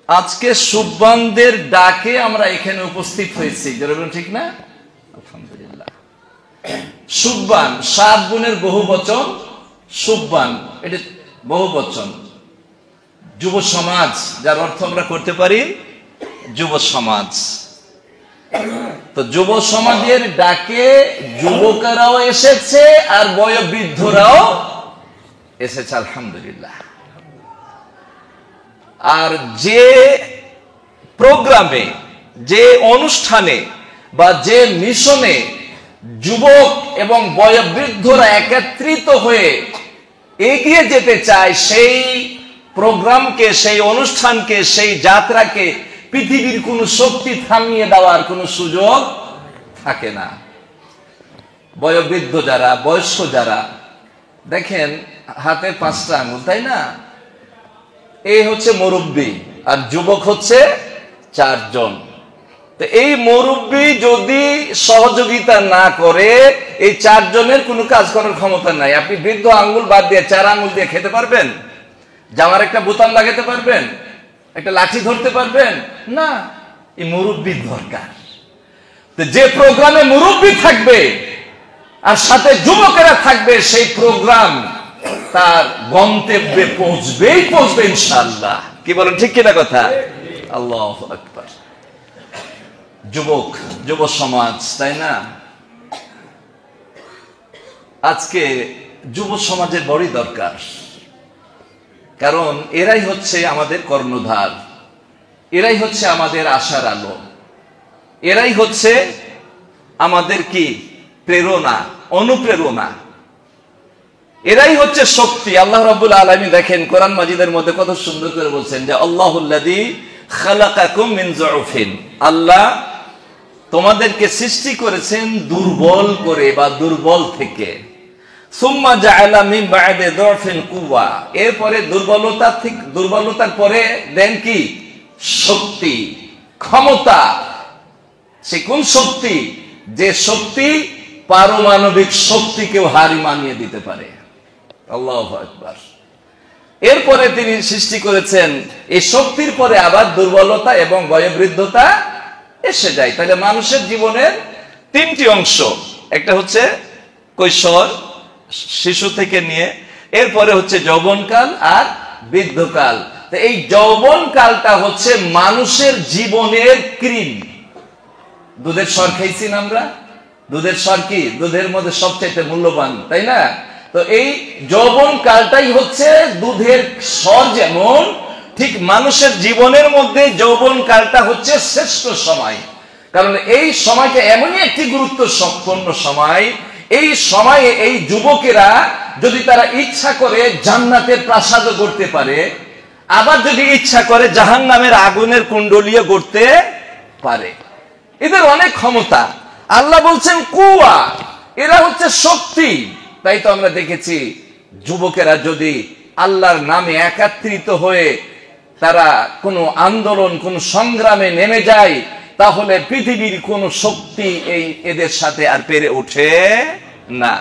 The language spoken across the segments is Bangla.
আজকে সুববানদের ডাকে আমরা এখানে উপস্থিত হয়েছি, যেরকম ঠিক না? আলহামদুলিল্লাহ। সুববান 7 গুণের বহু বচন, সুববান এটা বহু বচন। যুব সমাজ, যার অর্থ আমরা করতে পারি যুব সমাজ। তো যুব সমাজের ডাকে যুবকেরাও এসেছে আর বয়োবৃদ্ধরাও এসেছে, আলহামদুলিল্লাহ। আর যে প্রোগ্রামে, যে অনুষ্ঠানে বা যে মিশনে যুবক এবং বয়োবৃদ্ধরা একত্রিত হয়ে এগিয়ে যেতে চায়, সেই প্রোগ্রামকে, সেই অনুষ্ঠানকে, সেই যাত্রাকে পৃথিবীর কোন শক্তি থামিয়ে দেওয়ার কোন সুযোগ থাকে না। বয়োবৃদ্ধ যারা, বয়স্ক যারা, দেখেন হাতে 5টা আঙুল, তাই না? এই হচ্ছে মুরব্বী, আর যুবক হচ্ছে 4 জন। তো এই মুরব্বী যদি সহযোগিতা না করে, এই 4 জনের কোনো কাজ করার ক্ষমতা নাই। আপনি বৃদ্ধ আঙ্গুল বাদ দিয়ে 4 আঙ্গুল দিয়ে খেতে পারবেন? জামার একটা বোতাম লাগাতে পারবেন? একটা লাঠি ধরতে পারবেন না? এই মুরব্বীর দরকার। তো যে প্রোগ্রামে মুরব্বী থাকবে আর সাথে যুবকেরা থাকবে, সেই প্রোগ্রাম তার গন্তব্যে পৌঁছবেই পৌঁছবে ইনশাআল্লাহ। কি বলেন, ঠিক কিনা কথা? আল্লাহু আকবার। যুবক, যুব সমাজ, তাই না? আজকে যুব সমাজের বড়ই দরকার, কারণ এরাই হচ্ছে আমাদের কর্ণধার, এরাই হচ্ছে আমাদের আশার আলো, এরাই হচ্ছে আমাদের কি প্রেরণা, অনুপ্রেরণা, এরাই হচ্ছে শক্তি। আল্লাহ রাব্বুল আলামিন দেখেন কোরআন মাজিদের মধ্যে কত সুন্দর করে বলছেন যে আল্লাহুল্লাযী খালাকাকুম মিন যুফিন, আল্লাহ তোমাদেরকে সৃষ্টি করেছেন দুর্বল করে বা দুর্বল থেকে। সুম্মা জাআলা মিন বা'দি যুফিন কুওয়া, এরপরে দুর্বলতার পরে দেন কি শক্তি, ক্ষমতা। সে কোন শক্তি? যে শক্তি পারমাণবিক শক্তিকেও হার মানিয়ে দিতে পারে। আল্লাহু আকবার। এরপরে তিনি সৃষ্টি করেছেন, এই শক্তির পরে আবার দুর্বলতা এবং বয়োবৃদ্ধতা এসে যায়। তাহলে মানুষের জীবনের 3টি অংশ, একটা হচ্ছে কৈশোর, শিশু থেকে নিয়ে, এরপরে হচ্ছে যৌবনকাল আর বৃদ্ধকাল। তো এই যৌবনকালটা হচ্ছে মানুষের জীবনের ক্রিম। দুধের স্বর খাইছি না আমরা? দুধের স্বর কি? দুধের মধ্যে সবচেয়ে মূল্যবান, তাই না? তো এই যৌবন কালটাই হচ্ছে দুধের স্বর। যেমন ঠিক মানুষের জীবনের মধ্যে যৌবন কালটা হচ্ছে শ্রেষ্ঠ সময়, কারণ এই সময়টা এমনই একটি গুরুত্ব সম্পন্ন সময়। এই সময়ে এই যুবকেরা যদি তারা ইচ্ছা করে জান্নাতের প্রাসাদও গড়তে পারে, আবার যদি ইচ্ছা করে জাহান্নামের আগুনের কুণ্ডলীও গড়তে পারে। এদের অনেক ক্ষমতা। আল্লাহ বলছেন কুয়া, এরা হচ্ছে শক্তি। তাই তো আমরা দেখেছি যুবকেরা যদি আল্লাহর নামে একত্রিত হয়ে তারা কোনো আন্দোলন, কোন সংগ্রামে নেমে যায়, তাহলে পৃথিবীর কোন শক্তি এদের সাথে আর পেরে ওঠে না।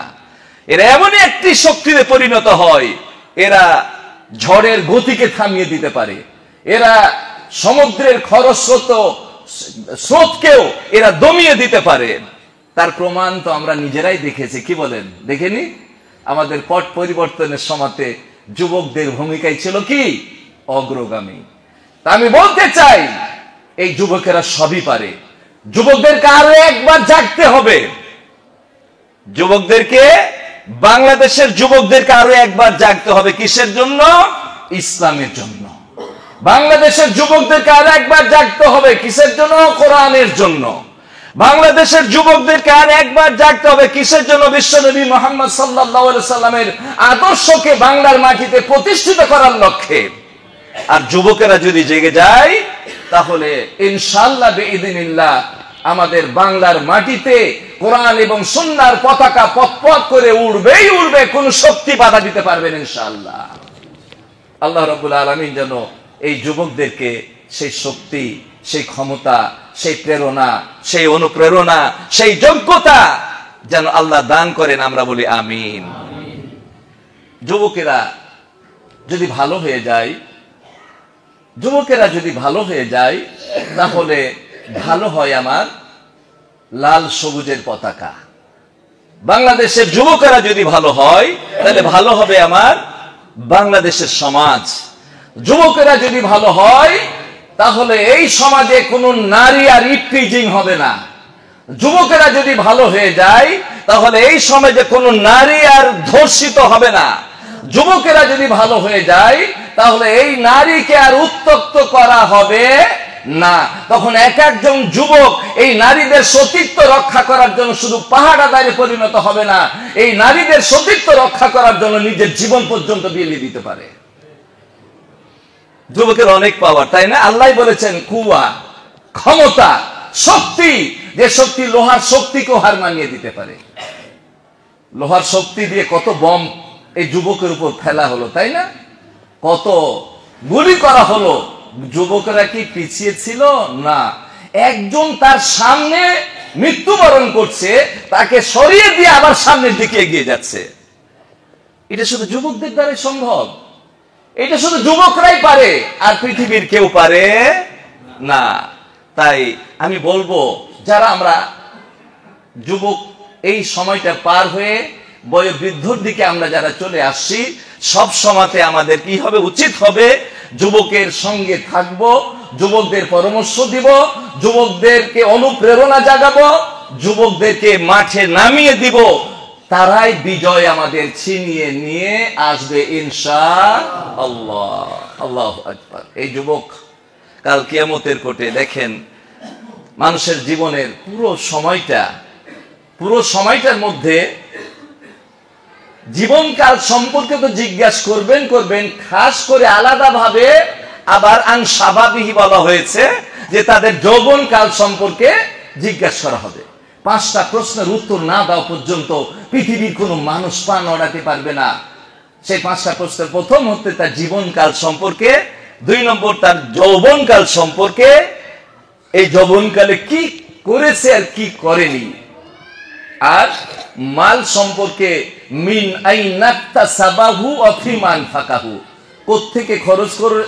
এরা এমনই একটি শক্তিতে পরিণত হয়, এরা ঝড়ের গতিকে থামিয়ে দিতে পারে, এরা সমুদ্রের স্রোতকেও এরা দমিয়ে দিতে পারে। তার প্রমাণ তো আমরা নিজেরাই দেখেছি, কি বলেন? দেখেনি? আমাদের পট পরিবর্তনের সময়তে যুবকদের ভূমিকাই ছিল কি অগ্রগামী। তা আমি বলতে চাই, এই যুবকেরা সবই পারে। যুবকদেরকে আরো একবার জাগতে হবে। যুবকদেরকে, বাংলাদেশের যুবকদেরকে আরো একবার জাগতে হবে। কিসের জন্য? ইসলামের জন্য। বাংলাদেশের যুবকদেরকে আরো একবার জাগতে হবে। কিসের জন্য? কোরআনের জন্য। বাংলাদেশের যুবকদেরকে আর একবার জাগতে হবে। কিসের জন্য? বিশ্বনবী মুহাম্মদ সাল্লাল্লাহু আলাইহি সাল্লামের আদর্শকে বাংলার মাটিতে প্রতিষ্ঠিত করার লক্ষ্যে। আর যুবকেরা যদি জেগে যায়, তাহলে ইনশাআল্লাহ বিইذنিল্লাহ আমাদের বাংলার মাটিতে কোরআন এবং সুন্নাহর পতাকা পথ করে উড়বেই উড়বে, কোন শক্তি বাধা দিতে পারবে না ইনশাআল্লাহ। আল্লাহ রাব্বুল আলামিন যেন এই যুবকদেরকে সেই শক্তি, সেই ক্ষমতা, সেই প্রেরণা, সেই অনুপ্রেরণা, সেই যোগ্যতা যেন আল্লাহ দান করেন। আমরা বলি আমিন। যুবকেরা যদি ভালো হয়ে যায়, যুবকেরা যদি ভালো হয়ে যায় তাহলে ভালো হয় আমার লাল সবুজের পতাকা। বাংলাদেশের যুবকেরা যদি ভালো হয় তাহলে ভালো হবে আমার বাংলাদেশের সমাজ। যুবকেরা যদি ভালো হয় তাহলে এই সমাজে কোনো নারী আর ইপটিজিং হবে না। যুবকেরা যদি ভালো হয়ে যায় তাহলে এই সমাজে কোনো নারী আর ধর্ষিত হবে না। যুবকেরা যদি ভালো হয়ে যায় তাহলে এই নারীকে আর উত্ত্যক্ত করা হবে না। তখন এক একজন যুবক এই নারীদের সতীত্ব রক্ষা করার জন্য শুধু পাহাড়াদারে পরিণত হবে না, এই নারীদের সতীত্ব রক্ষা করার জন্য নিজের জীবন পর্যন্ত বিলিয়ে দিতে পারে। যুবকের অনেক পাওয়ার, তাই না? আল্লাহ বলেছেন কুয়া, ক্ষমতা, শক্তি, যে শক্তি লোহার শক্তিকেও হার মানিয়ে দিতে পারে। লোহার শক্তি দিয়ে কত বম এই যুবকের উপর ফেলা হলো, তাই না? কত গুলি করা হলো। যুবকেরা কি পিছিয়ে ছিল? না। একজন তার সামনে মৃত্যুবরণ করছে, তাকে সরিয়ে দিয়ে আবার সামনের দিকে এগিয়ে যাচ্ছে। এটা শুধু যুবকদের দ্বারাই সম্ভব। এটা শুধু যুবকরাই পারে, আর পৃথিবীর কেউ পারে না। তাই আমি বলবো, যারা আমরা যুবক এই সময়টা পার হয়ে বয়োবৃদ্ধর দিকে আমরা যারা চলে আসছি, সব সময়তে আমাদের কি হবে? উচিত হবে যুবকের সঙ্গে থাকব, যুবকদের পরামর্শ দিব, যুবকদেরকে অনুপ্রেরণা জাগাবো, যুবকদেরকে মাঠে নামিয়ে দিব। তারাই বিজয় আমাদের ছিনিয়ে নিয়ে আসবে ইনশাআল্লাহ। আল্লাহু আকবার। এই যুবক কাল কিয়ামতের কোর্টে দেখেন, মানুষের জীবনের পুরো সময়টার মধ্যে জীবনকাল সম্পর্কে তো জিজ্ঞাসা করবেন, খাস করে আলাদাভাবে আবার আনসাবাবিহি বলা হয়েছে যে তাদের যৌবনকাল সম্পর্কে জিজ্ঞাসা করা হবে। 5টা প্রশ্নের উত্তর না দেওয়া পর্যন্ত পৃথিবীর কোনো মানুষ পা নড়াতে পারবে না। সেই 5টা প্রশ্নের প্রথম হচ্ছে তার জীবনকাল সম্পর্কে, 2 নম্বর তার যৌবনকাল সম্পর্কে, এই যৌবনকালে কি করেছে আর কি করেনি, আর মাল সম্পর্কে মিন আইনাক্তাসাবাহু অফিমান ফাকাহু, কোত্থেকে খরচ করে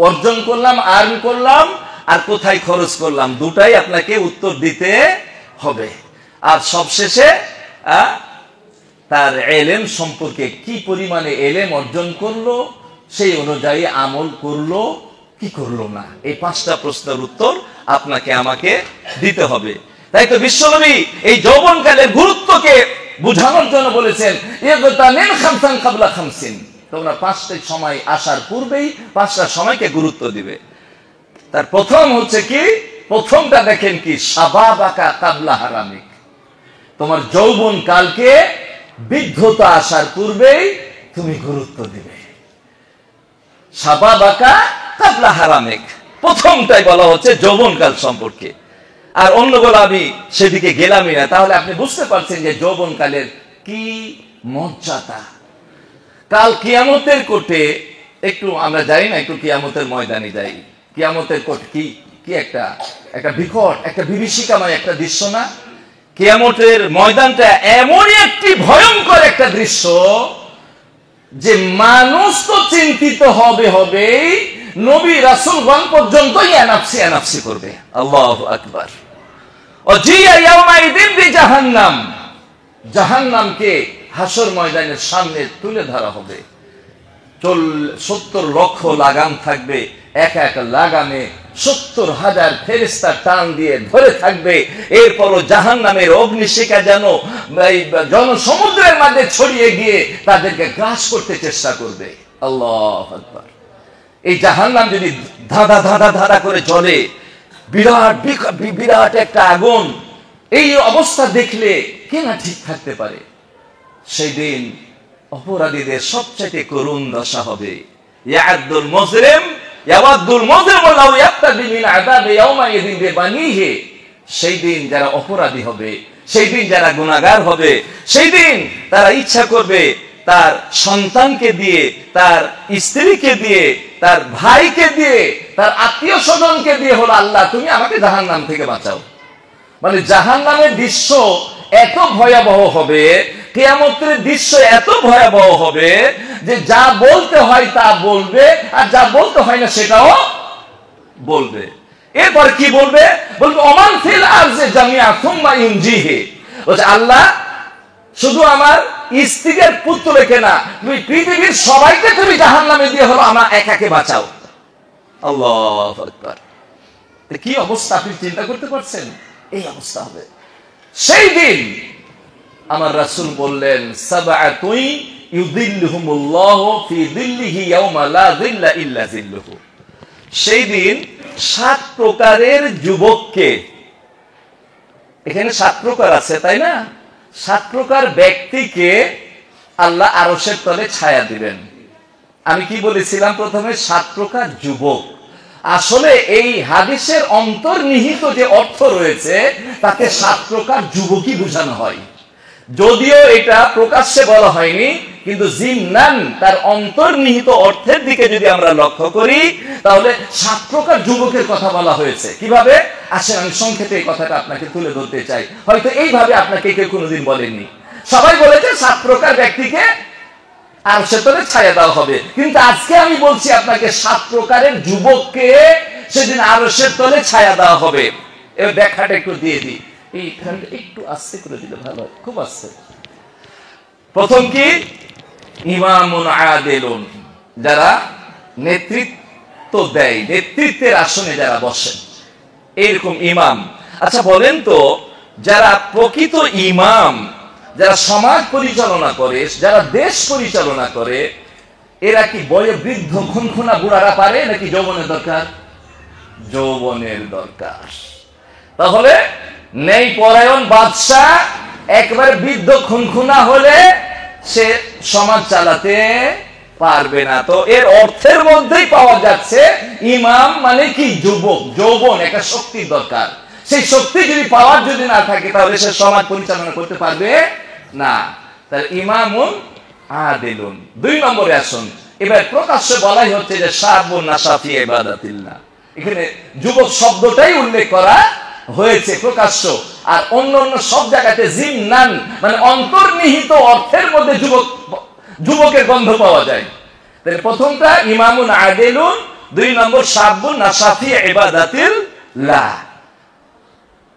অর্জন করলাম, আর্ন করলাম, আর কোথায় খরচ করলাম, দুটাই আপনাকে উত্তর দিতে হবে। আর সবশেষে তার এলেম সম্পর্কে, কি পরিমাণে এলেম অর্জন করলো, সেই অনুযায়ী আমল করলো কি করলো না। এই 5টা প্রশ্নের উত্তর আপনাকে আমাকে দিতে হবে। তাই তো বিশ্বনবী এই যৌবনকালের গুরুত্বকে বোঝানোর জন্য বলেছেন, ইগতানিম খামসান ক্বাবলা খামসিন, তোমরা 5টা সময় আসার পূর্বেই 5টা সময়কে গুরুত্ব দিবে। তার প্রথম হচ্ছে কি? প্রথমটা দেখেন কি? শাবাবাকা ক্বাবলা হারামিক, তোমার যৌবন কালকে বৃদ্ধতা আসার পূর্বেই তুমি গুরুত্ব দিবে। শাবাবাকা ক্বাবলা হারামিক, প্রথমটাই বলা হচ্ছে যৌবনকাল সম্পর্কে। আর অন্যগুলো আমি সেদিকে গেলামই না। তাহলে আপনি বুঝতে পারছেন যে যৌবনকালের কি মর্যাদা। কাল কিয়ামতের কোর্টে একটু আমরা যাই না, একটু কিয়ামতের ময়দানে যাই। কিয়ামতের কোর্ট কি একটা বিকট, একটা বিভীষিকাময় একটা দৃশ্য না? কিয়ামতের ময়দানটা এমনই একটি ভয়ঙ্কর একটা দৃশ্য যে মানুষ তো চিন্তিত হবেই, নবী রাসূলগণ পর্যন্ত এনাফসি করবে। আল্লাহু আকবার। ওয়াজিয়া ইয়াউমাইদিন বিজাহান্নাম, জাহান্নামকে হাসর ময়দানের সামনে তুলে ধরা হবে। 70 লক্ষ লাগাম থাকবে, এক লাগামে 70,000 ফেরেশতা টান দিয়ে ধরে থাকবে। এরপরও জাহান্নামের অগ্নিশিখা যেন জনসমুদ্রের মাঝে ছড়িয়ে গিয়ে তাদেরকে গ্রাস করতে চেষ্টা করবে। আল্লাহু আকবার। এই জাহান্নাম যদি ধাঁধা ধাঁধা ধাঁধা করে জ্বলে, বিরাট একটা আগুন, এই অবস্থা দেখলে কে না ঠিক থাকতে পারে? সেই দিন অপরাধীদের সবচেয়ে করুণ দশা হবে। ইয়াদুল মুজরিম ইয়াওয়াদুল মুজরিম লাউ ইয়াক্তাদি মিন আযাবি ইয়াউমাইযিন বিবানিহি, সেই দিন যারা অপরাধী হবে, সেই দিন যারা গুনাহগার হবে, সেই দিন তারা ইচ্ছা করবে তার সন্তানকে দিয়ে, তার স্ত্রীকে দিয়ে, তার ভাইকে দিয়ে, তার আত্মীয় স্বজনকে দিয়ে, হলো আল্লাহ তুমি আমাকে জাহান্নাম থেকে বাঁচাও। মানে জাহান্নামের দৃশ্য এত ভয়াবহ হবে, কিয়ামতের দৃশ্য এত ভয়াবহ হবে যে যা বলতে হয় তা বলবে, আর যা বলতে হয় না সেটাও বলবে। এরপর কি বলবে? বলবে ওমান ফিল আরজি জামিআ সুম্মা ইনজিহি। বলছে আল্লাহ শুধু আমার স্ত্রীর পুত্রকে না, তুমি পৃথিবীর সবাইকে তুমি জাহান্নামে দিয়ে হলো আমার একাকে বাঁচাও। আল্লাহু আকবার। কি অবস্থা আপনি চিন্তা করতে পারছেন? এই অবস্থা হবে সেই দিন। আমার রাসূল বললেন সাবআতুই ইউযিল্লুহুমুল্লাহু ফি যিল্লিহি ইয়াওমা লা যিল্লা ইল্লা যিল্লুহু। সেই দিন 7 প্রকারের যুবককে, এখানে 7 প্রকার আছে তাই না, 7 প্রকার ব্যক্তিকে আল্লাহ আরশের তলে ছায়া দিবেন। আমি কি বলেছিলাম প্রথমে? 7 প্রকার যুবক। আসলে এই হাদিসের অন্তর্নিহিত যে অর্থ রয়েছে তাতে 7 প্রকার যুবকই বোঝানো হয়, যদিও এটা প্রকাশ্যে বলা হয়নি, কিন্তু জিমনান তার অন্তর্নিহিত অর্থের দিকে যদি আমরা লক্ষ্য করি তাহলে 7 প্রকার যুবকের কথা বলা হয়েছে। কিভাবে? আসলে আমি সংক্ষেপে এই কথাটা আপনাকে তুলে ধরতে চাই, হয়তো এইভাবে আপনাকে কেউ কোনোদিন বলেননি। সবাই বলেছে 7 প্রকার ব্যক্তিকে আরশের তলে ছায়া দেওয়া হবে, কিন্তু আজকে আমি বলছি আপনাকে 7 প্রকারের যুবককে সেদিন আরশের তলে ছায়া দেওয়া হবে। এর ব্যাখ্যাটা একটু দিয়ে দিই, এইখানটা একটু আস্তে করে দিলে ভালো হয়, খুব আস্তে। প্রথম কি? ইমামুন আদিলুন, যারা নেতৃত্ব দেয়, নেতৃত্বের আসনে যারা বসে, এরকম ইমাম। আচ্ছা বলেন তো, যারা প্রকৃত ইমাম, যারা সমাজ পরিচালনা করে, যারা দেশ পরিচালনা করে, এরা কি বয়োবৃদ্ধ খুনখুনা বুড়ারা পারে নাকি যৌবনের দরকার? যৌবনের দরকার। তাহলে নেই পরায়ণ বাদশা একবারে বৃদ্ধ খুনখুনা হলে সে সমাজ চালাতে পারবে না। তো এর অর্থের মধ্যেই পাওয়া যাচ্ছে ইমাম মানে কি? যুবক, যৌবন, একটা শক্তির দরকার। সেই শক্তি যদি পাওয়ার যদি না থাকে তাহলে সে সমাজ পরিচালনা করতে পারবে না। তাহলে ইমামুন আদিলুন। 2 নম্বরে আসুন, এবার প্রকাশ্যে বলাই হচ্ছে যে শাবুন নাশা ফি ইবাদাতিল্লাহ। এখানে যুবক শব্দটাই উল্লেখ করা হয়েছে প্রকাশ্য, আর অন্য অন্য সব জায়গাতে জিমনান মানে অন্তর্নিহিত অর্থের মধ্যে যুবকের গন্ধ পাওয়া যায়। তাহলে প্রথমটা ইমামুন আদিলুন, 2 নম্বর শাবুন নাশা ফি ইবাদাতিল্লাহ।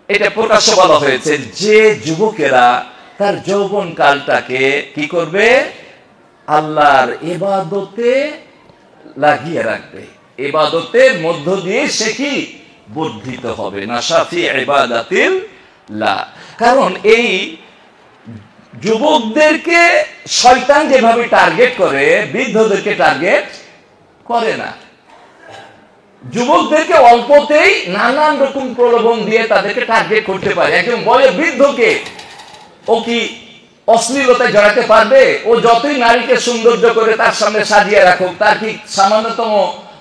এটা প্রকাশ্যে বলা হয়েছে যে যুবকেরা তার যৌবন কালটাকে কি করবে? আল্লাহর ইবাদতে লাগিয়ে রাখবে, ইবাদতের মধ্য দিয়ে সে কি বর্ধিত হবে। নাশা ফি ইবাদাতিল্লাহ। কারণ এই যুবকদেরকে শয়তান যেভাবে টার্গেট করে, বৃদ্ধদেরকে টার্গেট করে না। যুবকদেরকে অল্পতেই নানান রকম প্রলোভন দিয়ে তাদেরকে টার্গেট করতে পারে। একজন বয়োবৃদ্ধকে ও কি অশ্লীলতায় জড়াতে পারবে? ও যতই নারীকে সৌন্দর্য করে তার সামনে সাজিয়ে রাখুক, তার কি সামান্যতম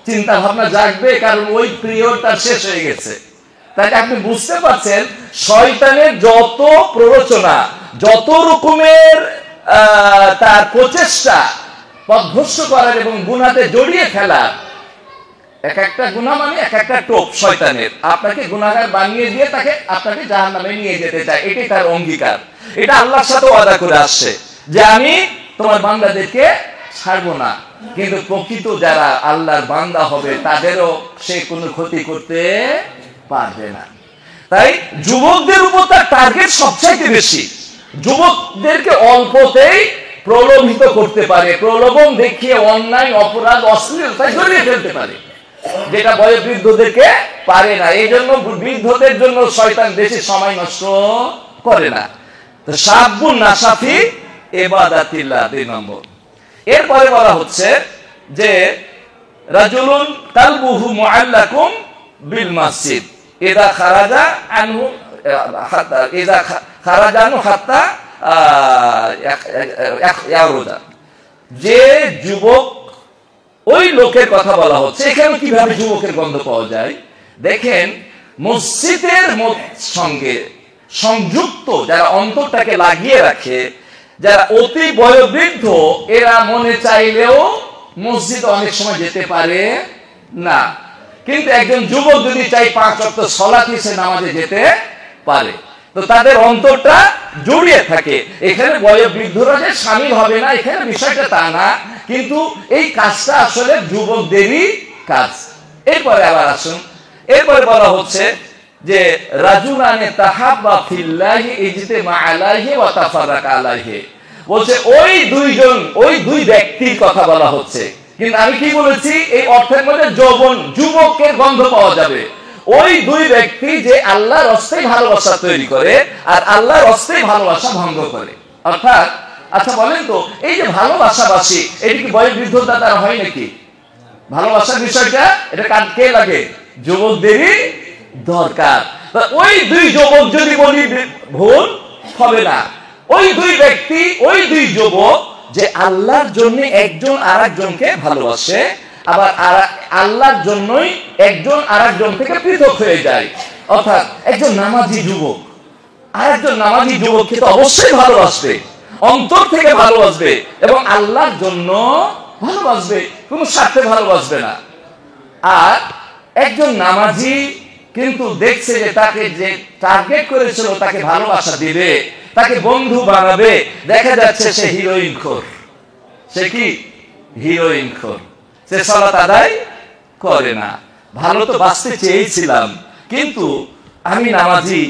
চিন্তা ভাবনা জাগবে? কারণ ওই পিরিয়ড তার শেষ হয়ে গেছে। তাই আপনি বুঝতে পারছেন শয়তানের যত প্ররোচনা, যত রকমের তার প্রচেষ্টা পথভ্রষ্ট করার এবং গুনাতে জড়িয়ে ফেলার, এক একটা গুনাহ মানে এক একটা টোপ শয়তানের, আপনাকে গুনাহগার বানিয়ে দিয়ে তাকে আপনাকে জাহান্নামে নিয়ে যেতে চায়। এটাই তার অঙ্গীকার। এটা আল্লাহর সাথে ওয়াদা করে আসছে যে আমি তোমার বান্দাদেরকে ছাড়বো না, কিন্তু প্রকৃত যারা আল্লাহর বান্দা হবে তাদেরও সে কোনো ক্ষতি করতে পারবে না। তাই যুবকদের উপর তার টার্গেট সবচাইতে বেশি। যুবকদেরকে অল্পতেই প্রলোভিত করতে পারে, প্রলোভন দেখিয়ে অন্যায়, অপরাধ, অশ্লীলতায় জড়িয়ে ফেলতে পারে, যেটা বয়োবৃদ্ধদেরকে পারে না। এই জন্য বৃদ্ধদের জন্য শয়তান বেশি সময় নষ্ট করে না। তো শাবুন নাশা ফি ইবাদাতিল্লাহ 2 নম্বর। এরপরে বলা হচ্ছে যে রাজুলুন কালবুহু মুআল্লাকুম বিল মসজিদ ইযা খারাজা আনহু ইযা খারাজা আনহু হাত্তা ইয়ারুদা। যে যুবক, ওই লোকের কথা বলা হচ্ছে এখানে। কিভাবে যুবকের গন্ধ পাওয়া যায় দেখেন, মসজিদের সঙ্গে সংযুক্ত যারা অন্তরটাকে লাগিয়ে রাখে, যারা অতি বয়োবৃদ্ধ, এরা মনে চাইলেও মসজিদ অনেক সময় যেতে পারে না। কিন্তু একজন যুবক যদি চাই 5 ওয়াক্ত সালাত সে নামাজে যেতে পারে। তো তাদের অন্তরটা জড়িয়ে থাকে। এখানে বয়োবৃদ্ধরা যে শামিল হবে না এখানে বিষয়টা তা না, কিন্তু এই কাজটা আসলে যুবকদেরই কাজ। এরপরে আবার আসুন, এরপরে বলা হচ্ছে যে রাজুলানে তাহাব্বা ফিল্লাহি ইজতিমা আলাইহি ওয়া তাফাররাকা আলাইহি, বলছে ওই দুইজন, ওই দুই ব্যক্তির কথা বলা হচ্ছে। কিন্তু আমি কি বলেছি, এই অর্থের মধ্যে যৌবন, যুবকের গন্ধ পাওয়া যাবে। ওই দুই ব্যক্তি যে আল্লাহর রাস্তায় ভালোবাসা তৈরি করে আর আল্লাহর রাস্তায় ভালোবাসা ভঙ্গ করে। অর্থাৎ আচ্ছা বলেন তো, এই যে ভালোবাসাবাসী, এটি কি বয়োবৃদ্ধতা দ্বারা হয় নাকি? ভালোবাসার বিষয়টা এটা কে লাগে? যুবকদেরই দরকার। ওই দুই যুবক যদি বলি ভুল হবে না, ওই দুই ব্যক্তি, ওই দুই যুবক যে আল্লাহর জন্য একজন আরেকজনকে ভালোবাসে, আবার আল্লাহর জন্যই একজন আরেকজন থেকে পৃথক হয়ে যায়। অর্থাৎ একজন নামাজি যুবক আরেকজন নামাজি যুবককে তো অবশ্যই ভালোবাসবে, অন্তর থেকে ভালোবাসবে এবং আল্লাহর জন্য ভালোবাসবে, কোনো স্বার্থে ভালোবাসবে না। আর একজন নামাজি কিন্তু দেখছে যে তাকে যে টার্গেট করেছিল তাকে ভালোবাসা দিবে, তাকে বন্ধু বানাবে, দেখা যাচ্ছে সে হিরোইন খোর। সে কি হিরোইন খোর, সে সালাত আদায় করে না। ভালো তো বাঁচতে চেয়েছিলাম, কিন্তু আমি নামাজি,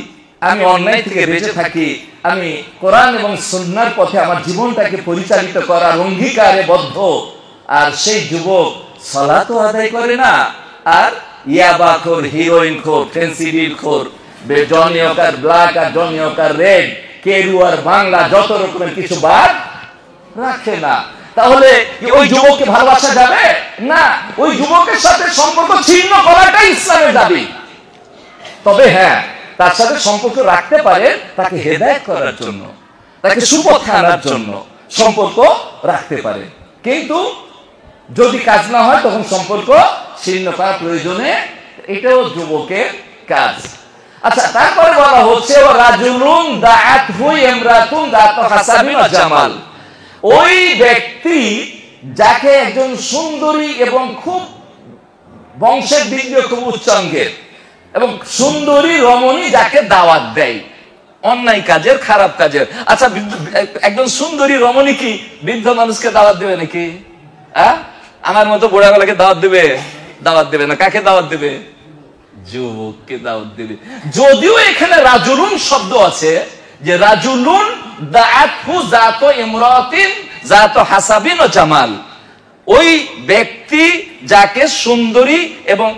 আমি অন্যায় থেকে বেঁচে থাকি, আমি কোরআন এবং সুন্নাহর পথে আমার জীবনটাকে পরিচালিত করার অঙ্গীকারে বদ্ধ। আর সেই যুবক সালাতও আদায় করে না, আর ইয়াবা খোর, হিরোইন খোর, ফেন্সিডিল খোর, জনি ওয়াকার ব্ল্যাক আর জনি ওয়াকার রেড, কেরু আর বাংলা, যত রকমের কিছু বাদ রাখে না। তাহলে ওই যুবককে ভালোবাসা যাবে না? ওই যুবকের সাথে সম্পর্ক ছিন্ন করাটাই ইসলামের দাবি। তবে হ্যাঁ, তার সাথে সম্পর্ক রাখতে পারে তাকে হেদায়েত করার জন্য, তাকে সুপথে আনার জন্য সম্পর্ক রাখতে পারে। কিন্তু যদি কাজ না হয় তখন সম্পর্ক ছিন্ন করার প্রয়োজনে, এটাও যুবকের কাজ। আচ্ছা, তারপরে বলা হচ্ছে রাজুলুন দাআতহু ইমরাতুন দাতু হাসাবিন ওয়া জামাল, ওই ব্যক্তি যাকে একজন সুন্দরী এবং খুব বংশের দিক দিয়ে খুব উচ্চাঙ্গের এবং সুন্দরী রমণী যাকে দাওয়াত দেয় অন্যায় কাজের, খারাপ কাজের। আচ্ছা, একজন সুন্দরী রমণী কি বৃদ্ধ মানুষকে দাওয়াত দেবে নাকি? আমার মতো বুড়াগুলোকে দাওয়াত দেবে? দাওয়াত দেবে না। কাকে দাওয়াত দেবে? যুবককে দাওয়াত দেবে। যদিও এখানে রাজুলুন শব্দ আছে, যে রাজুলুন দাআতহু যাতু ইমরাতিন যাতু হাসাবিন ওয়া জামাল, ওই ব্যক্তি যাকে সুন্দরী এবং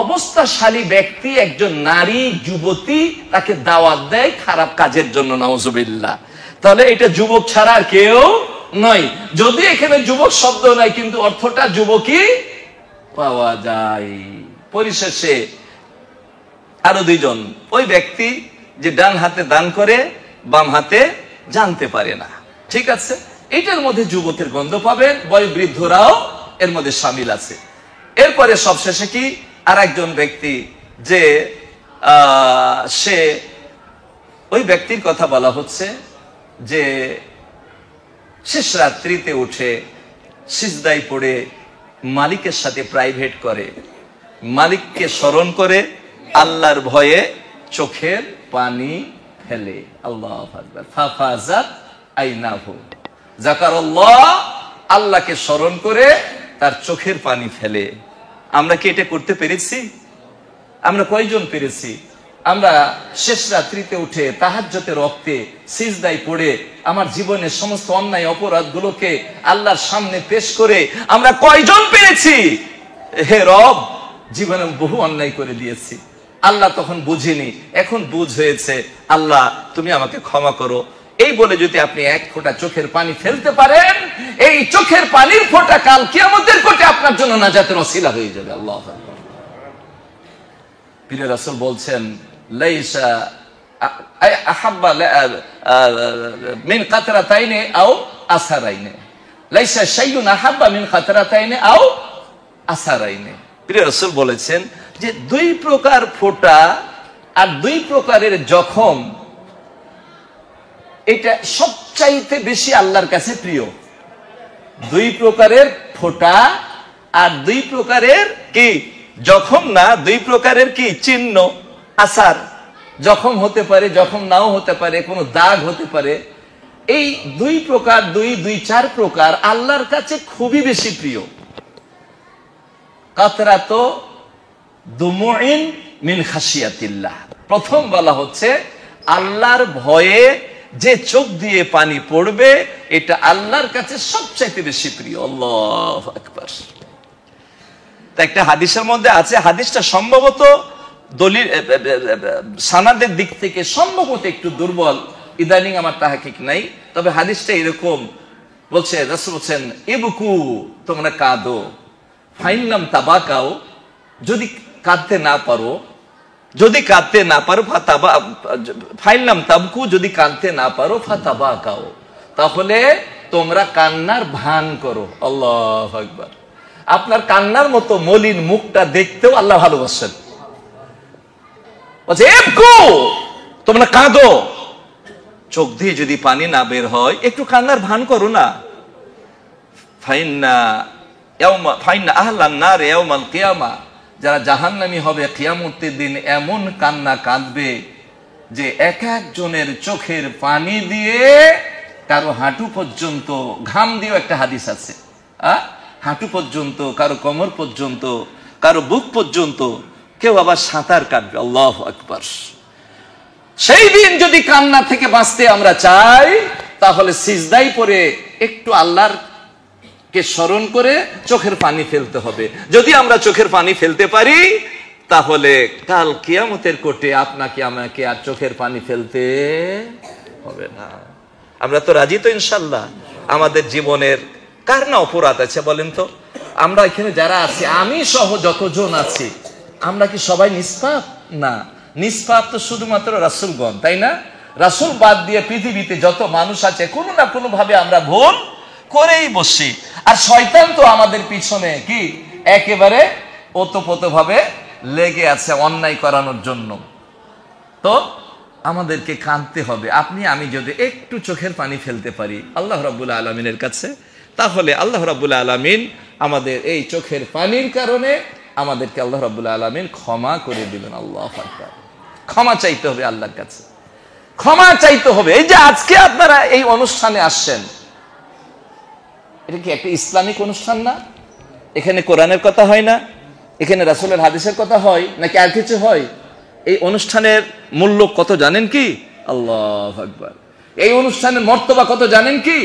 অবস্থাশালী ব্যক্তি, একজন নারী যুবতী, তাকে দাওয়াত দেয় খারাপ কাজের জন্য, নাউজুবিল্লাহ। তাহলে এটা যুবক ছাড়া আর কেউ নয়। যদি এখানে যুবক শব্দ নাই, কিন্তু অর্থটা যুবকই পাওয়া যায়। পরিশেষে আরো দুইজন, ওই ব্যক্তি যে ডান হাতে দান করে বাম হাতে জানতে পারে না। ঠিক আছে, এটার মধ্যে যুবকের গন্ধ পাবেন, বয়োবৃদ্ধরাও এর মধ্যে শামিল আছে। এরপরে সবশেষে কি আর একজন ব্যক্তি, যে সে ওই ব্যক্তির কথা বলা হচ্ছে যে শেষ রাত্রিতে উঠে সিজদায় পড়ে মালিকের সাথে প্রাইভেট করে, মালিককে স্মরণ করে, আল্লাহর ভয়ে চোখের পানি ফেলে। আল্লাহু আকবার। ফাফাজাত আইনাহু, যাকারাল্লাহ, আল্লাহকে স্মরণ করে তার চোখের পানি ফেলে। আমরা কি এটা করতে পেরেছি? আমরা কয়জন পেরেছি? আমরা শেষ রাত্রিতে উঠে তাহাজ্জুদের রক্তে সিজদায় পড়ে আমার জীবনের সমস্ত অন্যায় অপরাধগুলোকে আল্লাহর সামনে পেশ করে আমরা কয়জন পেরেছি? হে রব, জীবনে বহু অন্যায় করে দিয়েছি, আল্লাহ তখন বুঝিনি, এখন বুঝ হয়েছে, আল্লাহ তুমি আমাকে ক্ষমা করো। এই বলে যদি আপনি এক ফোঁটা চোখের পানি ফেলতে পারেন, এই চোখের পানির ফোঁটা কাল কিয়ামতের কোটে আপনার জন্য নাজাতের ওসিলা হয়ে যাবে। আল্লাহু আকবার। পীর রাসূল বলছেন, লাইসা আহাব্বা মিন কাতরাতাইনি আও আসারাইনি, লাইসা শাইউন আহাব্বা মিন কাতরাতাইনি আও আসারাইনি। পীর রাসূল বলেছেন যে দুই প্রকার ফোঁটা আর দুই প্রকারের জখম, এটা সবচাইতে বেশি আল্লাহর কাছে প্রিয়। দুই প্রকারের ফোঁটা আর দুই প্রকারের কি জখম না, দুই প্রকারের কি চিহ্ন, আসার, জখম হতে পারে, জখম নাও হতে পারে, কোনো দাগ হতে পারে। এই দুই প্রকার, দুই চার প্রকার আল্লাহর কাছে খুবই বেশি প্রিয়। কাতরাতো দুমুইন মিন খাশিয়াতিল্লাহ, প্রথম বলা হচ্ছে আল্লাহর ভয়ে যে চোখ দিয়ে পানি পড়বে, এটা আল্লাহর কাছে সবচাইতে বেশি প্রিয়। আল্লাহু আকবার। একটা হাদিসের মধ্যে আছে, হাদিসটা সম্ভবত দলিল সানাদের দিক থেকে সম্ভবত একটু দুর্বল, ইদানিং আমার তাহকিক নাই, তবে হাদিসটা এরকম বলছে, রাসূল বলছেন ইবকু, তোমরা কাঁদো, ফাইনলাম তাবাকাও, যদি কাঁদতে না পারো, যদি কাঁদতে না পারো ফাতাবা, ফাইনলাম তাবকু, যদি কাঁদতে না পারো ফাতাবাকাও, তাহলে তোমরা কান্নার ভান করো। আল্লাহু আকবার। আপনার কান্নার মতো মলিন মুখটা দেখতেও আল্লাহ ভালোবাসেন। বলছে ইবকু, তোমরা কাঁদো, চোখ দিয়ে যদি পানি না বের হয় একটু কান্নার ভান করো না। ফাইন্না আহলান নার ইয়াউমাল কিয়ামা, যারা জাহান্নামী হবে কিয়ামতের দিন এমন কান্না কাঁদবে যে এক একজনের চোখের পানি দিয়ে কারো হাঁটু পর্যন্ত, ঘাম দিয়েও একটা হাদিস আছে, হাঁটু পর্যন্ত, কারো কোমর পর্যন্ত, কারো বুক পর্যন্ত, কেউ আবার সাঁতার কাটবে। আল্লাহু আকবার। সেই দিন যদি কান্না থেকে বাঁচতে আমরা চাই, তাহলে সিজদায় পড়ে একটু আল্লাহর কে স্মরণ করে চোখের পানি ফেলতে হবে। যদি আমরা চোখের পানি ফেলতে পারি, তাহলে কাল কিয়ামতের কোর্টে আপনাকে আমাকে আর চোখের পানি ফেলতে হবে না। আমরা তো রাজি তো ইনশাল্লাহ? আমাদের জীবনের কার না অপরাধ আছে বলেন তো? আমরা এখানে যারা আছি, আমি সহ যতজন আছি, আমরা কি সবাই নিষ্পাপ? না, নিষ্পাপ তো শুধুমাত্র রাসূলগণ, তাই না? রাসূল বাদ দিয়ে পৃথিবীতে যত মানুষ আছে, কোনো না কোনো ভাবে আমরা ভুল করেই বসি। আর শয়তান তো আমাদের পিছনে কি একেবারে ওতপ্রোত ভাবে লেগে আছে অন্যায় করানোর জন্য। তো আমাদেরকে কাঁদতে হবে। আপনি আমি যদি একটু চোখের পানি ফেলতে পারি আল্লাহ রাব্বুল আলামিনের কাছে, তাহলে আল্লাহ রাব্বুল আলামিন আমাদের এই চোখের পানির কারণে আমাদেরকে আল্লাহ রাব্বুল আলামিন ক্ষমা করে দিবেন। আল্লাহু আকবার। ক্ষমা চাইতে হবে আল্লাহর কাছে, ক্ষমা চাইতে হবে। এই যে আজকে আপনারা এই অনুষ্ঠানে আসছেন, এটা কি একটা ইসলামিক অনুষ্ঠান না? এখানে কোরআনের কথা হয় না, এখানে রাসূলের হাদিসের কথা হয় নাকি আর কিছু হয়? এই অনুষ্ঠানের মূল্য কত জানেন কি? আল্লাহু আকবার। এই অনুষ্ঠানের মর্তবা কত জানেন কি?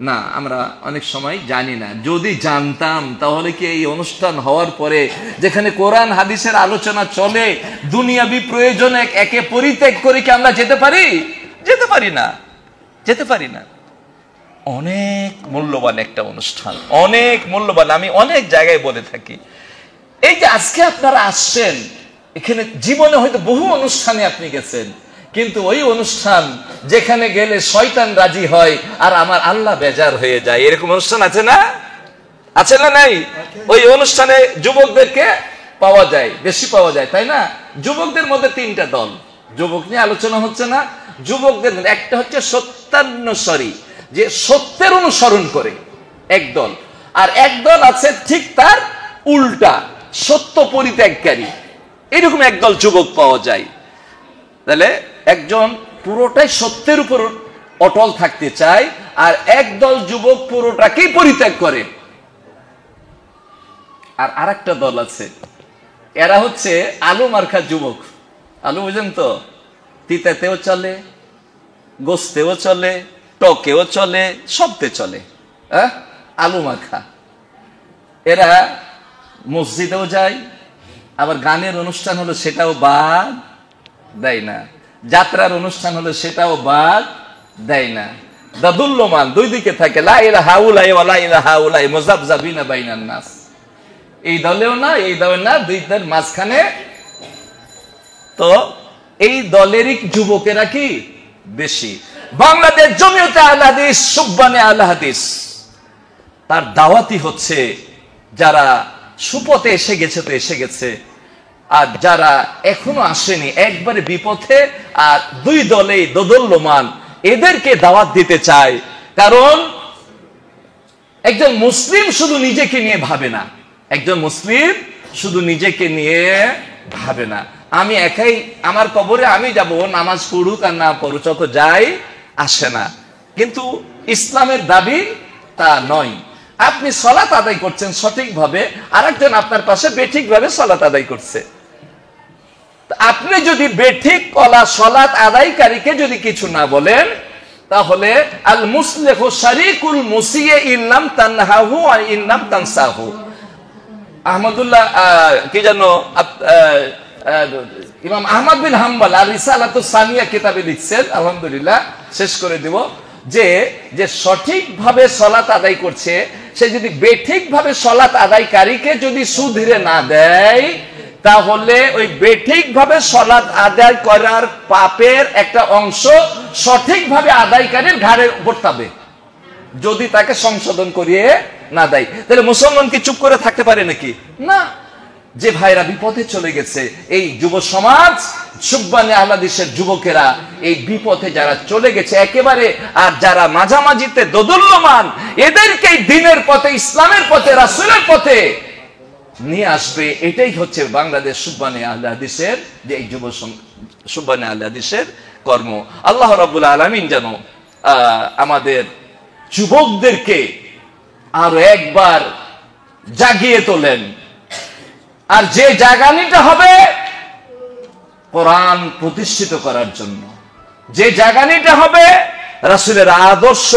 না, আমরা অনেক সময় জানি না। যদি জানতাম তাহলে কি এই অনুষ্ঠান হওয়ার পরে যেখানে কোরআন হাদিসের আলোচনা চলে, দুনিয়াবি প্রয়োজনে একে পরিত্যাগ করে কি আমরা যেতে পারি? যেতে পারি না, যেতে পারি না। অনেক মূল্যবান একটা অনুষ্ঠান, অনেক মূল্যবান। আমি অনেক জায়গায় বলে থাকি, এই যে আজকে আপনারা আসছেন এখানে, জীবনে হয়তো বহু অনুষ্ঠানে আপনি গেছেন, কিন্তু ওই অনুষ্ঠান যেখানে গেলে শয়তান রাজি হয় আর আমার আল্লাহ বেজার হয়ে যায়, এরকম অনুষ্ঠান আছে না? আছে না নাই? ওই অনুষ্ঠানে যুবকদেরকে পাওয়া যায়, বেশি পাওয়া যায়, তাই না? যুবকদের মধ্যে তিনটা দল, যুবক নিয়ে আলোচনা হচ্ছে না। যুবকদের একটা হচ্ছে সত্যানুসারী, যে সত্যের অনুসরণ করে এক দল, আর এক দল আছে ঠিক তার উল্টা, সত্য পরিত্যাগকারী, এরকম একদল যুবক পাওয়া যায়। তাহলে একজন পুরোটাই সত্যের উপর অটল থাকতে চায়, আর একদল যুবক পুরোটাকেই পরিত্যাগ করে। আর আরেকটা দল আছে, এরা হচ্ছে আলু মার্কা যুবক। আলু বুঝেন তো? তিতাতেও চলে, গোস্তেও চলে, টকেও চলে, সবতে চলে, আলু মাখা। এরা মসজিদেও যায়, আবার গানের অনুষ্ঠান হলো সেটাও বাদ দেয় না, যাত্রার অনুষ্ঠান হলো সেটাও বাদ দেয় না। দাদুল্যমান দুই দিকে থাকে, লা ইলাহা ইল্লাল্লাহ ওয়া লা ইলাহা ইল্লাল্লাহ মুযাবযাবিনা বাইনান নাস। এই দলেও না, এই দলেও না, দুই দলের মাঝখানে। তো এই দলেরই যুবকেরা কি বেশি। বাংলাদেশ জমিয়তে আহলে হাদিস, সুবহানে আহলে হাদিস, তার দাওয়াতি হচ্ছে যারা সুপথে এসে গেছে তো এসে গেছে, আর যারা এখনো আসেনি একবারে বিপথে, আর দুই দলেই দোদুল্যমান, এদেরকে দাওয়াত দিতে চায়। কারণ একজন মুসলিম শুধু নিজেকে নিয়ে ভাবে না, একজন মুসলিম শুধু নিজেকে নিয়ে ভাবে না আমি একাই আমার কবরে আমি যাব, নামাজ পড়ুক আর না পড়ুক তো যাই আসে না। কিন্তু ইসলামের দাবি তা নয়। আপনি সালাত আদায় করছেন সঠিকভাবে, আরেকজন আপনার পাশে বেঠিকভাবে সালাত আদায় করছে। আপনি যদি বেঠিক সালাত আদায়কারীকে যদি কিছু না বলেন, তাহলে আল মুসলিহু শারিকুল মুসিয়ে ইল্লাম তানহাহু ওয়া ইল্লাম তানসাহু। আহমদুল্লাহ কি জানো ইমাম আহমদ বিন হাম্বল আর রিসালাতুস সানিয়া কিতাবে লিখছেন, আলহামদুলিল্লাহ শেষ করে দেব, যে যে সঠিকভাবে সালাত আদায় করছে সে যদি বেঠিকভাবে সালাত আদায়কারীকে যদি সুধরে না দেয়, তাহলে ওই বেঠিকভাবে সালাত আদায় করার পাপের একটা অংশ সঠিকভাবে আদায়কারীর ঘাড়ের উপর পড়বে, যদি তাকে সংশোধন করিয়ে না দেয়। তাহলে মুসলমান কি চুপ করে থাকতে পারে নাকি? না। যে ভাইরা বিপথে চলে গেছে, এই যুব সমাজ, সুবহানে আহলাদিসের যুবকেরা এই বিপথে যারা চলে গেছে একেবারে, আর যারা মাঝামাঝিতে দোদুল্যমান, এদেরকে দিনের পথে, ইসলামের পথে, রাসূলের পথে নিয়ে আসবে। এটাই হচ্ছে বাংলাদেশ সুবহানে আহলাদিসের যে এই যুব সুবহানে আহলাদিসের কর্ম। আল্লাহ রাব্বুল আলামিন যেন আমাদের যুবকদেরকে আরো একবার জাগিয়ে তোলেন। আর যে জাগানিটা হবে কোরআন প্রতিষ্ঠিত করার জন্য, যে জাগানিটা হবে রাসূলের আদর্শ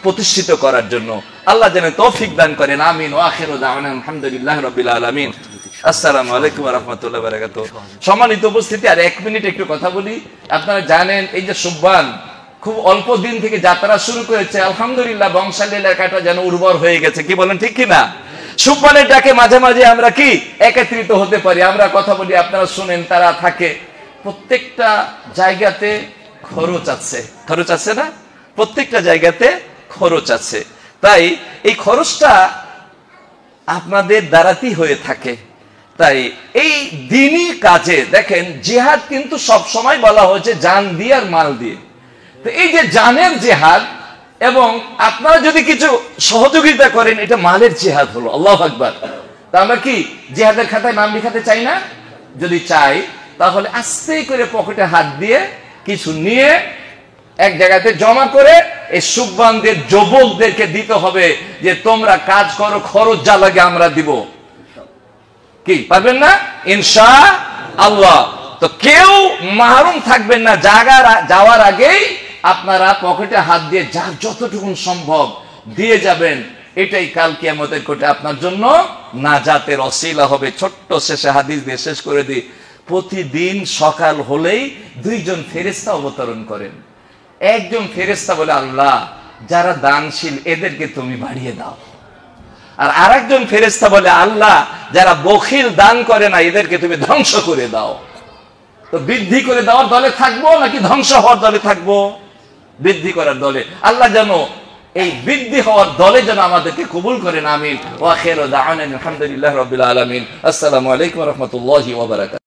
প্রতিষ্ঠিত করার জন্য। আল্লাহ যেন তৌফিক দান করেন। আমিন। ওয়া আখিরু দাওয়ানা আলহামদুলিল্লাহি রাব্বিল আলামিন। আসসালামু আলাইকুম ওয়া রাহমাতুল্লাহি ওয়া বারাকাতুহু। সম্মানিত উপস্থিতি, আর 1 মিনিট একটু কথা বলি। আপনারা জানেন এই যে সুবহান খুব অল্প দিন থেকে যাত্রা শুরু করেছে, আলহামদুলিল্লাহ বংশালী এলাকাটা যেন উর্বর হয়ে গেছে। কি বলেন, ঠিক কি না? সুবহানের ডাকে মাঝে মাঝে আমরা কি একত্রিত হতে পারি, আমরা কথা বলি, আপনারা শুনেন, তারা থাকে। প্রত্যেকটা জায়গাতে খরচ আছে, খরচ আছে না? প্রত্যেকটা জায়গাতে খরচ আছে। তাই এই খরচটা আপনাদের দ্বারাতেই হয়ে থাকে। তাই এই দ্বীনি কাজে দেখেন, জিহাদ কিন্তু সব সময় বলা হয়েছে জান দিয়ে আর মাল দিয়ে। তো এই যে জানের জিহাদ, এবং আপনারা যদি কিছু সহযোগিতা করেন, এটা মালের জিহাদ হলো। আল্লাহু আকবার। তা আমরা কি জিহাদের খাতায় নাম লিখাতে চাই না? যদি চাই, তাহলে আস্তে করে পকেটে হাত দিয়ে কিছু নিয়ে এক জায়গাতে জমা করে এই সুবহানদের যুবকদেরকে দিতে হবে, যে তোমরা কাজ করো, খরচ যা লাগে আমরা দিব। কি পারবেন না? ইনশাআল্লাহ। তো কেউ মাহরুম থাকবেন না। যাওয়ার আগেই আপনারা পকেটে হাত দিয়ে যার যতটুকু সম্ভব দিয়ে যাবেন। এটাই কাল কিয়ামতের কোটে আপনার জন্য নাজাতের ওসিলা হবে। ছোট্ট শেষে হাদিস দিয়ে শেষ করে দিই। প্রতিদিন সকাল হলেই 2 জন ফেরেশতা অবতরণ করেন। একজন ফেরেশতা বলে, আল্লাহ যারা দানশীল এদেরকে তুমি বাড়িয়ে দাও। আর আরেকজন ফেরেশতা বলে, আল্লাহ যারা বখিল দান করে না এদেরকে তুমি ধ্বংস করে দাও। তো বৃদ্ধি করে দেওয়ার দলে থাকবো নাকি ধ্বংস হওয়ার দলে থাকবো? বৃদ্ধি করার দলে। আল্লাহ যেন এই বৃদ্ধি হওয়ার দলে যেন আমাদেরকে কবুল করেন। আমিন। ওয়া আখিরু দাওয়ানা আলহামদুলিল্লাহি রাব্বিল আলামিন। আসসালামু আলাইকুম ওয়া রাহমাতুল্লাহি ওয়া বারাকাতুহু।